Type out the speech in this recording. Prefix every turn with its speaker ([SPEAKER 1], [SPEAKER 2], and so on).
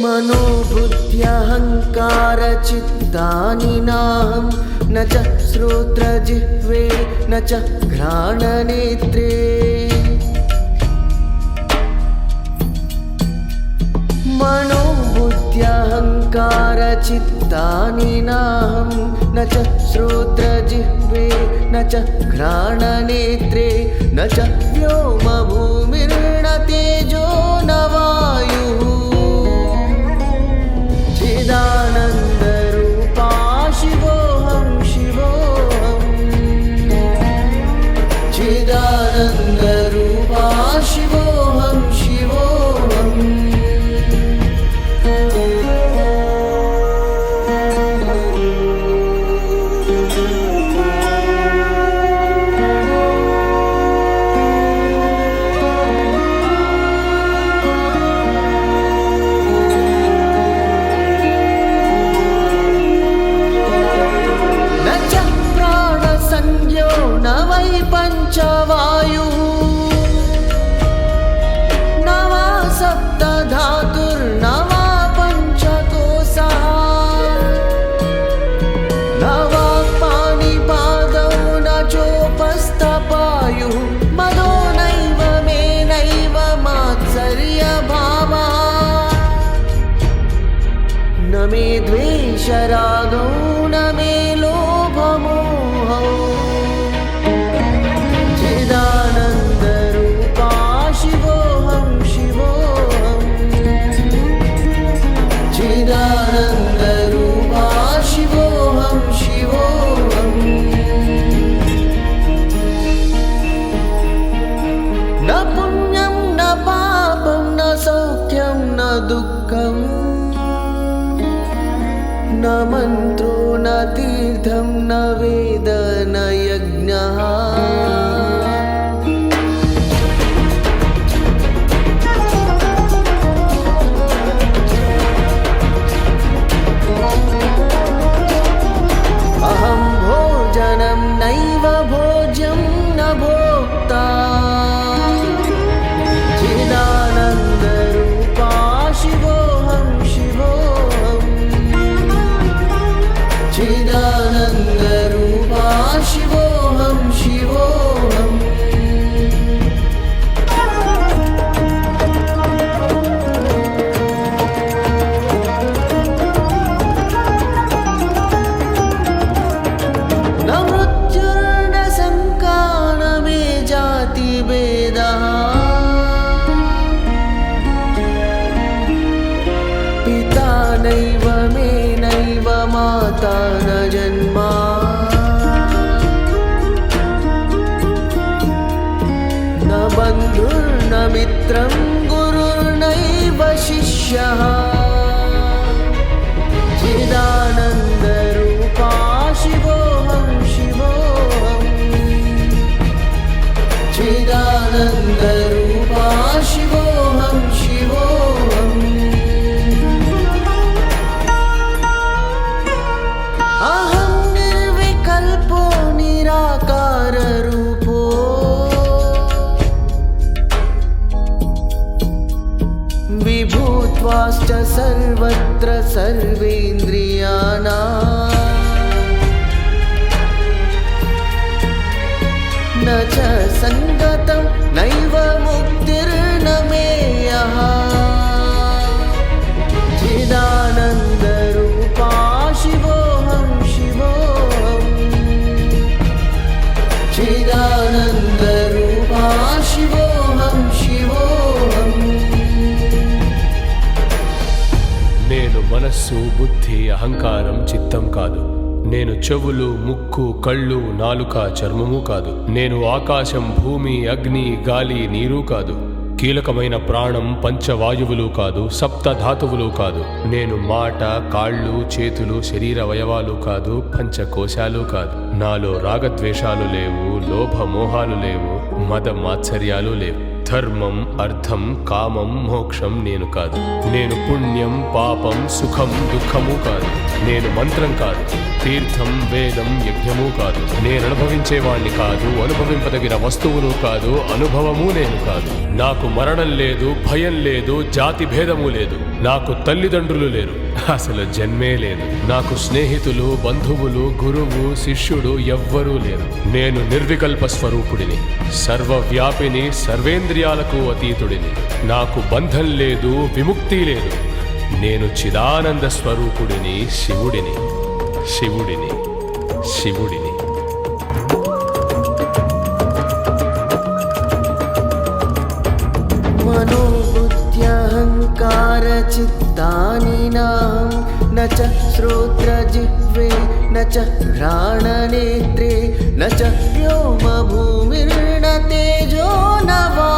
[SPEAKER 1] मनोबुद्ध्यहङ्कारचित्तानि नाहं न च श्रोत्रजिह्वे न च घ्राणनेत्रे मनोबुद्ध्यहङ्कारचित्तानि नाहं न च श्रोत्रजिह्वे न च घ्राणनेत्रे न च व्योमभूमिर्न तेजो न वायुः चिदानन्दरूपा शिवोऽहं शिवोऽहं चिदानन्दरूपा शिवोऽहं शिवोऽहम् न वै पञ्चवायुः न वा सप्तधातुर्न वा पञ्चकोशः न वा पाणिपादौ न चोपस्थपायुः मदो नैव मे नैव मात्सर्यभावः न मे द्वेषरागौ न मे लोभमोहौ चिदानन्दरूपा शिवोऽहं शिवोऽहं चिदानन्दरूपा शिवोऽहं शिवोऽहम् न पुण्यं न पापं न सौख्यं न दुःखं न मन्त्रो न तीर्थं न वेद न यज्ञः अहं भोजनं नैव भोज्यं न भोक्ता चिदानन्दरूपा शिवोऽहं शिवोऽहं चिदानन्दरूपा शिवोऽहं शिवोऽहम् न मृत्युर्न शङ्का न मे जातिभेदः पिता नैव मे नैव माता न जन्मा न बन्धुर्न मित्रं गुरुर्नैव शिष्यः चिदानन्दरूपा शिवोऽहं शिवोऽहं चिदानन्दरूपा शिवोऽहं शिवोऽहम् अहं निर्विकल्पो निराकाररूपो विभूत्वाश्च सर्वत्र सर्वेन्द्रियाणां न च सङ्गतं नैव मुक्तिर्न मेयः चिदानन्दरूपा शिवोऽहं शिवोऽहं चिदानन्दरूपा शिवोऽहं शिवोऽहम्
[SPEAKER 2] నేను మనస్సు బుద్ధి అహంకారం చిత్తం కాదు. నేను చెవులు ముక్కు కళ్ళు నాలుక చర్మము కాదు. నేను ఆకాశం భూమి అగ్ని గాలి నీరు కాదు. కీలకమైన ప్రాణం పంచవాయువులు కాదు. సప్తధాతువులు కాదు. నేను మాట కాళ్ళు చేతులు శరీర అవయవాలు కాదు. పంచకోశాలు కాదు. నాలో రాగద్వేషాలు లేవు. లోభ మోహాలు లేవు. మద మాత్సర్యాలు లేవు. ధర్మం, అర్థం, కామం, మోక్షం నేను కాదు. నేను పుణ్యం, పాపం, సుఖం, దుఃఖము కాదు. నేను మంత్రం కాదు, తీర్థం, వేదం, యజ్ఞము కాదు. నేను అనుభవించేవాణ్ణి కాదు, అనుభవింపదగిన వస్తువును కాదు, అనుభవము నేను కాదు. నాకు మరణం లేదు, భయం లేదు, జాతి భేదము లేదు. నాకు తల్లిదండ్రులు లేరు, అసలు జన్మే లేదు. నాకు స్నేహితులు, బంధువులు, గురువు, శిష్యుడు ఎవ్వరూ లేరు. నేను నిర్వికల్ప స్వరూపుడిని, సర్వవ్యాపిని, సర్వేంద్రియాలకు అతీతుడిని. నాకు బంధం లేదు, విముక్తి లేదు. నేను చిదానంద స్వరూపుడిని, శివుడిని, శివుడిని, శివుడిని.
[SPEAKER 1] మనోబుద్ధ్యహంకార చిత్తాని నాహం న చ శ్రోత్రజిహ్వే న చ ఘ్రాణనేత్రే న చ వ్యోమ భూమిర్న తేజో న వా